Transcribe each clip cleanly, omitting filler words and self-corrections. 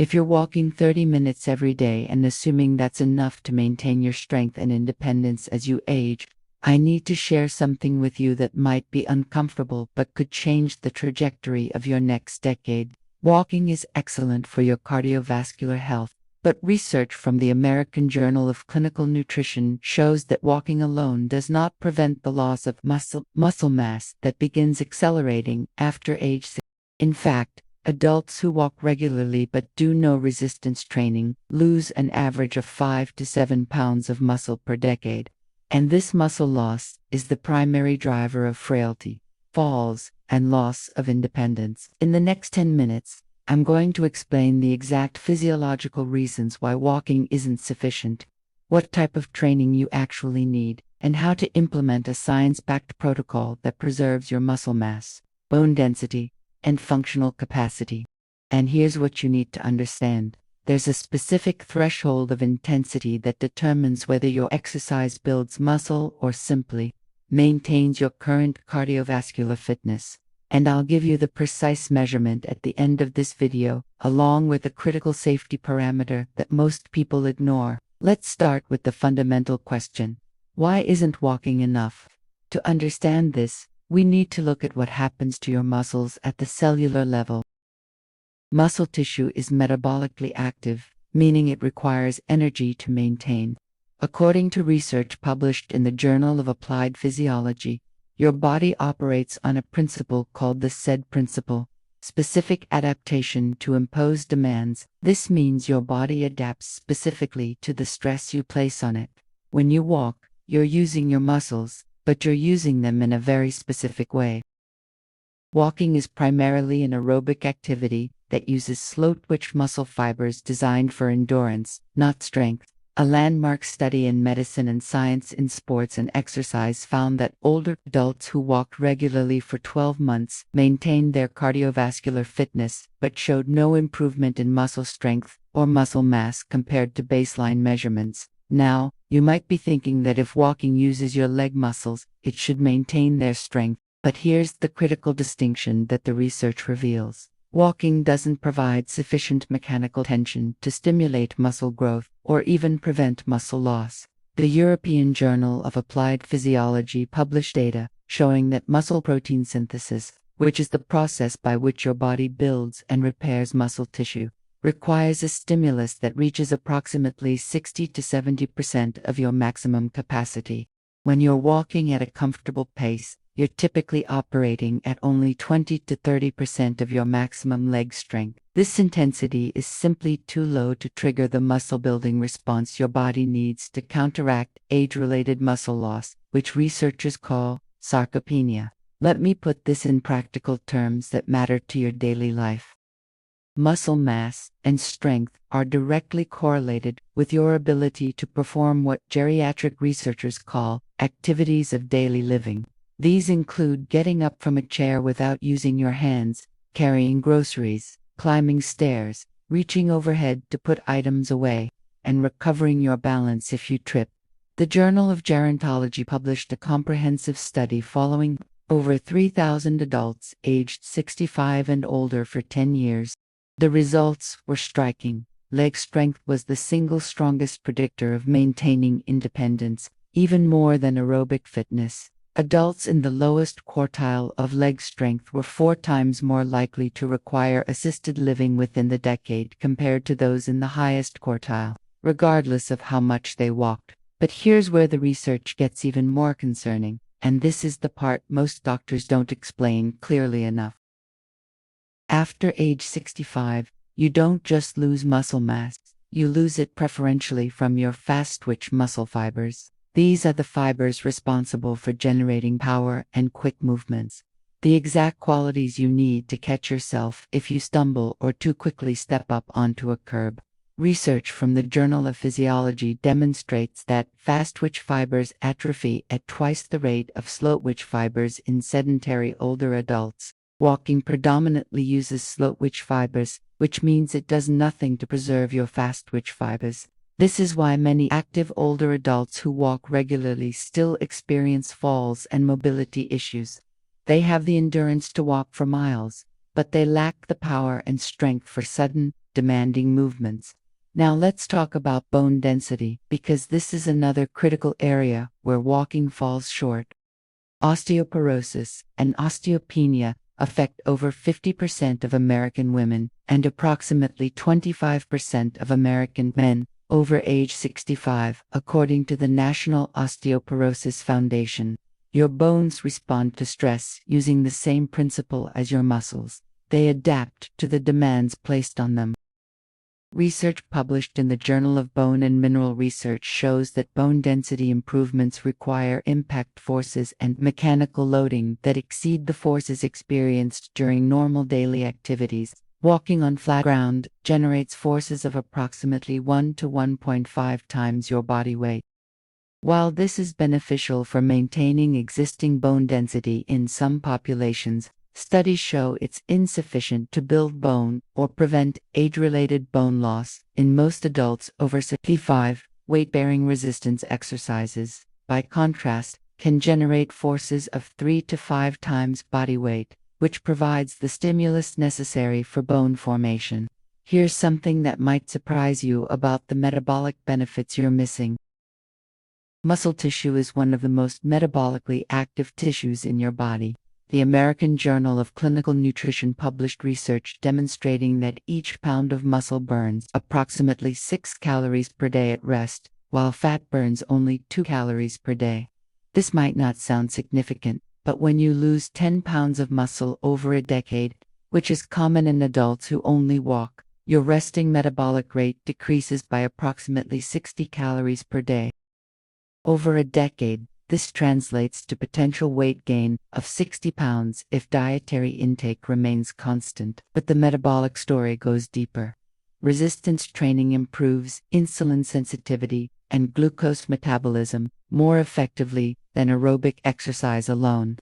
If you're walking 30 minutes every day and assuming that's enough to maintain your strength and independence as you age, I need to share something with you that might be uncomfortable but could change the trajectory of your next decade. Walking is excellent for your cardiovascular health, but research from the American Journal of Clinical Nutrition shows that walking alone does not prevent the loss of muscle mass that begins accelerating after age 60. In fact, adults who walk regularly but do no resistance training lose an average of 5 to 7 pounds of muscle per decade. And this muscle loss is the primary driver of frailty, falls, and loss of independence. In the next 10 minutes, I'm going to explain the exact physiological reasons why walking isn't sufficient, what type of training you actually need, and how to implement a science-backed protocol that preserves your muscle mass, bone density, and functional capacity. And here's what you need to understand. There's a specific threshold of intensity that determines whether your exercise builds muscle or simply maintains your current cardiovascular fitness. And I'll give you the precise measurement at the end of this video, along with a critical safety parameter that most people ignore. Let's start with the fundamental question. Why isn't walking enough? To understand this, we need to look at what happens to your muscles at the cellular level. Muscle tissue is metabolically active, meaning it requires energy to maintain. According to research published in the Journal of Applied Physiology, your body operates on a principle called the SAID principle, specific adaptation to impose demands. This means your body adapts specifically to the stress you place on it. When you walk, you're using your muscles, but you're using them in a very specific way. Walking is primarily an aerobic activity that uses slow-twitch muscle fibers designed for endurance, not strength. A landmark study in Medicine and Science in Sports and Exercise found that older adults who walked regularly for 12 months maintained their cardiovascular fitness but showed no improvement in muscle strength or muscle mass compared to baseline measurements. Now, you might be thinking that if walking uses your leg muscles, it should maintain their strength. But here's the critical distinction that the research reveals. Walking doesn't provide sufficient mechanical tension to stimulate muscle growth or even prevent muscle loss. The European Journal of Applied Physiology published data showing that muscle protein synthesis, which is the process by which your body builds and repairs muscle tissue, requires a stimulus that reaches approximately 60 to 70% of your maximum capacity. When you're walking at a comfortable pace, you're typically operating at only 20 to 30% of your maximum leg strength. This intensity is simply too low to trigger the muscle-building response your body needs to counteract age-related muscle loss, which researchers call sarcopenia. Let me put this in practical terms that matter to your daily life. Muscle mass and strength are directly correlated with your ability to perform what geriatric researchers call activities of daily living. These include getting up from a chair without using your hands, carrying groceries, climbing stairs, reaching overhead to put items away, and recovering your balance if you trip. The Journal of Gerontology published a comprehensive study following over 3,000 adults aged 65 and older for 10 years. The results were striking. Leg strength was the single strongest predictor of maintaining independence, even more than aerobic fitness. Adults in the lowest quartile of leg strength were 4 times more likely to require assisted living within the decade compared to those in the highest quartile, regardless of how much they walked. But here's where the research gets even more concerning, and this is the part most doctors don't explain clearly enough. After age 65, you don't just lose muscle mass, you lose it preferentially from your fast-twitch muscle fibers. These are the fibers responsible for generating power and quick movements, the exact qualities you need to catch yourself if you stumble or too quickly step up onto a curb. Research from the Journal of Physiology demonstrates that fast-twitch fibers atrophy at twice the rate of slow-twitch fibers in sedentary older adults. Walking predominantly uses slow-twitch fibers, which means it does nothing to preserve your fast-twitch fibers. This is why many active older adults who walk regularly still experience falls and mobility issues. They have the endurance to walk for miles, but they lack the power and strength for sudden, demanding movements. Now let's talk about bone density, because this is another critical area where walking falls short. Osteoporosis and osteopenia affect over 50% of American women and approximately 25% of American men over age 65, according to the National Osteoporosis Foundation. Your bones respond to stress using the same principle as your muscles. They adapt to the demands placed on them. Research published in the Journal of Bone and Mineral Research shows that bone density improvements require impact forces and mechanical loading that exceed the forces experienced during normal daily activities. Walking on flat ground generates forces of approximately 1 to 1.5 times your body weight. While this is beneficial for maintaining existing bone density in some populations, studies show it's insufficient to build bone or prevent age-related bone loss. In most adults over 65, weight-bearing resistance exercises, by contrast, can generate forces of 3 to 5 times body weight, which provides the stimulus necessary for bone formation. Here's something that might surprise you about the metabolic benefits you're missing. Muscle tissue is one of the most metabolically active tissues in your body. The American Journal of Clinical Nutrition published research demonstrating that each pound of muscle burns approximately 6 calories per day at rest, while fat burns only 2 calories per day. This might not sound significant, but when you lose 10 pounds of muscle over a decade, which is common in adults who only walk, your resting metabolic rate decreases by approximately 60 calories per day. Over a decade, this translates to potential weight gain of 60 pounds if dietary intake remains constant. But the metabolic story goes deeper. Resistance training improves insulin sensitivity and glucose metabolism more effectively than aerobic exercise alone.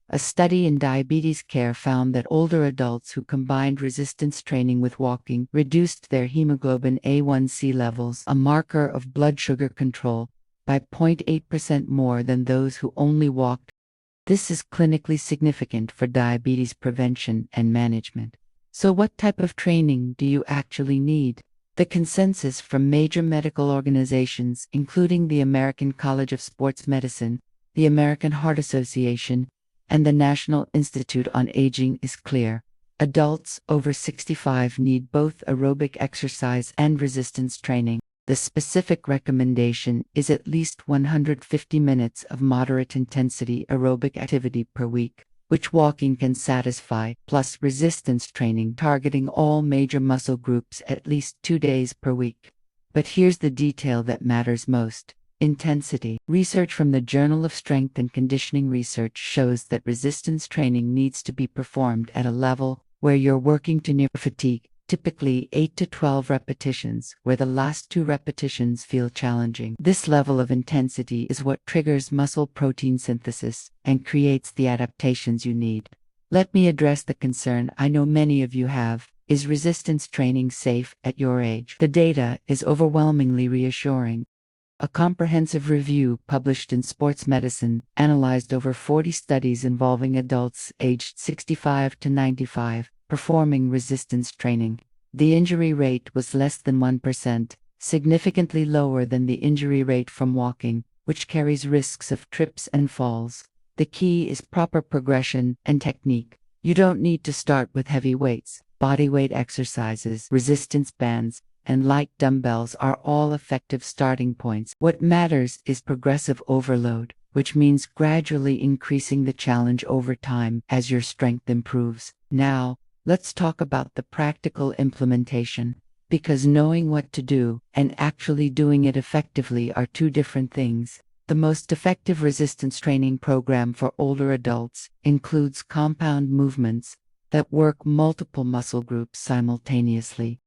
A study in diabetes care found that older adults who combined resistance training with walking reduced their hemoglobin A1C levels, a marker of blood sugar control, by 0.8% more than those who only walked. This is clinically significant for diabetes prevention and management. So what type of training do you actually need? The consensus from major medical organizations, including the American College of Sports Medicine, the American Heart Association, and the National Institute on Aging, is clear. Adults over 65 need both aerobic exercise and resistance training. The specific recommendation is at least 150 minutes of moderate intensity aerobic activity per week, which walking can satisfy, plus resistance training targeting all major muscle groups at least 2 days per week. But here's the detail that matters most: intensity. Research from the Journal of Strength and Conditioning Research shows that resistance training needs to be performed at a level where you're working to near fatigue, typically 8 to 12 repetitions, where the last 2 repetitions feel challenging. This level of intensity is what triggers muscle protein synthesis and creates the adaptations you need. Let me address the concern I know many of you have: is resistance training safe at your age? The data is overwhelmingly reassuring. A comprehensive review published in Sports Medicine analyzed over 40 studies involving adults aged 65 to 95 performing resistance training. The injury rate was less than 1%, significantly lower than the injury rate from walking, which carries risks of trips and falls. The key is proper progression and technique. You don't need to start with heavy weights. Bodyweight exercises, resistance bands, and light dumbbells are all effective starting points. What matters is progressive overload, which means gradually increasing the challenge over time as your strength improves. Now, let's talk about the practical implementation, because knowing what to do and actually doing it effectively are 2 different things. The most effective resistance training program for older adults includes compound movements that work multiple muscle groups simultaneously.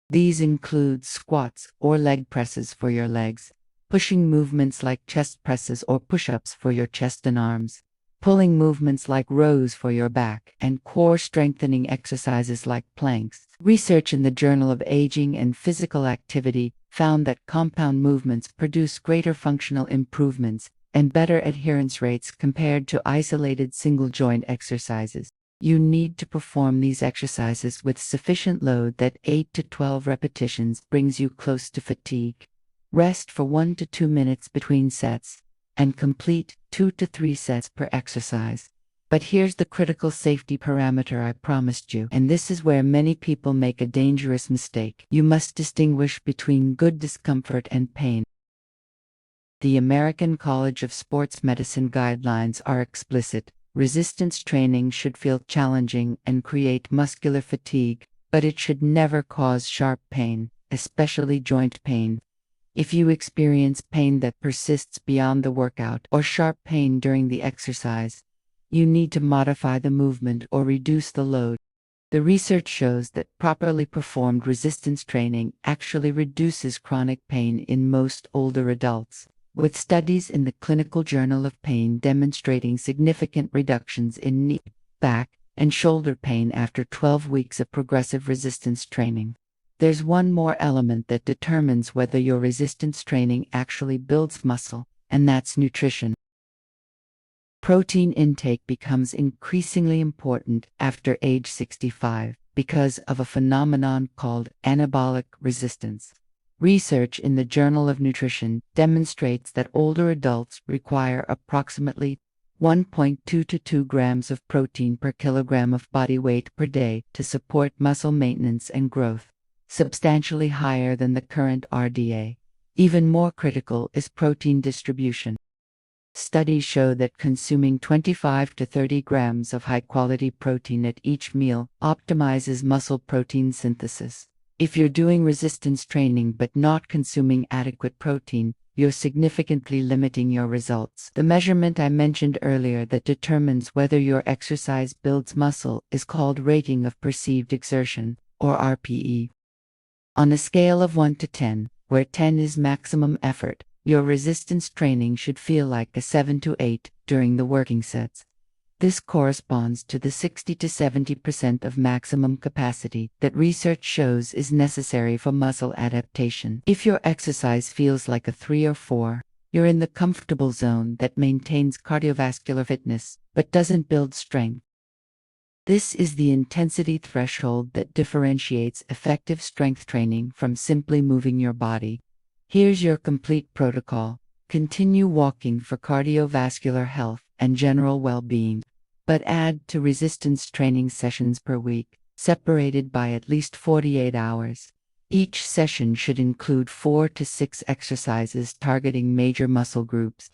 These include squats or leg presses for your legs, pushing movements like chest presses or push-ups for your chest and arms, pulling movements like rows for your back, and core strengthening exercises like planks. Research in the Journal of Aging and Physical Activity found that compound movements produce greater functional improvements and better adherence rates compared to isolated single-joint exercises. You need to perform these exercises with sufficient load that 8 to 12 repetitions brings you close to fatigue. Rest for 1 to 2 minutes between sets, and complete 2 to 3 sets per exercise. But here's the critical safety parameter I promised you, and this is where many people make a dangerous mistake. You must distinguish between good discomfort and pain. The American College of Sports Medicine guidelines are explicit. Resistance training should feel challenging and create muscular fatigue, but it should never cause sharp pain, especially joint pain. If you experience pain that persists beyond the workout or sharp pain during the exercise, you need to modify the movement or reduce the load. The research shows that properly performed resistance training actually reduces chronic pain in most older adults, with studies in the Clinical Journal of Pain demonstrating significant reductions in knee, back, and shoulder pain after 12 weeks of progressive resistance training. There's one more element that determines whether your resistance training actually builds muscle, and that's nutrition. Protein intake becomes increasingly important after age 65 because of a phenomenon called anabolic resistance. Research in the Journal of Nutrition demonstrates that older adults require approximately 1.2 to 2 grams of protein per kilogram of body weight per day to support muscle maintenance and growth, substantially higher than the current RDA. Even more critical is protein distribution. Studies show that consuming 25 to 30 grams of high-quality protein at each meal optimizes muscle protein synthesis. If you're doing resistance training but not consuming adequate protein, you're significantly limiting your results. The measurement I mentioned earlier that determines whether your exercise builds muscle is called rating of perceived exertion, or RPE. On a scale of 1 to 10, where 10 is maximum effort, your resistance training should feel like a 7 to 8 during the working sets. This corresponds to the 60 to 70% of maximum capacity that research shows is necessary for muscle adaptation. If your exercise feels like a 3 or 4, you're in the comfortable zone that maintains cardiovascular fitness but doesn't build strength. This is the intensity threshold that differentiates effective strength training from simply moving your body. Here's your complete protocol. Continue walking for cardiovascular health and general well-being, but add 2 resistance training sessions per week, separated by at least 48 hours. Each session should include 4 to 6 exercises targeting major muscle groups,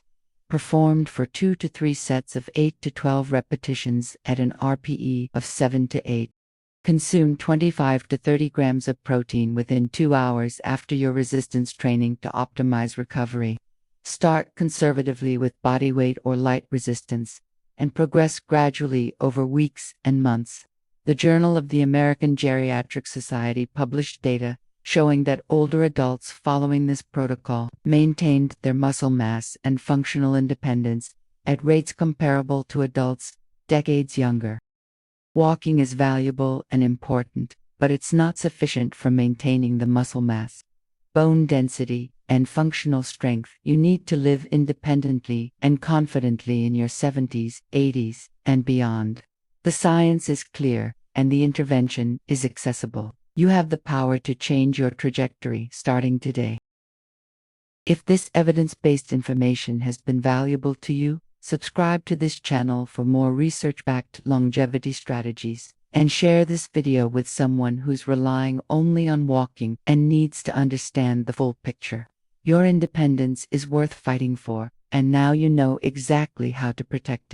performed for 2 to 3 sets of 8 to 12 repetitions at an RPE of 7 to 8. Consume 25 to 30 grams of protein within 2 hours after your resistance training to optimize recovery. Start conservatively with body weight or light resistance, and progress gradually over weeks and months. The Journal of the American Geriatric Society published data showing that older adults following this protocol maintained their muscle mass and functional independence at rates comparable to adults decades younger. Walking is valuable and important, but it's not sufficient for maintaining the muscle mass, bone density, and functional strength. You need to live independently and confidently in your 70s, 80s, and beyond. The science is clear, and the intervention is accessible. You have the power to change your trajectory starting today. If this evidence-based information has been valuable to you, subscribe to this channel for more research-backed longevity strategies, and share this video with someone who's relying only on walking and needs to understand the full picture. Your independence is worth fighting for, and now you know exactly how to protect it.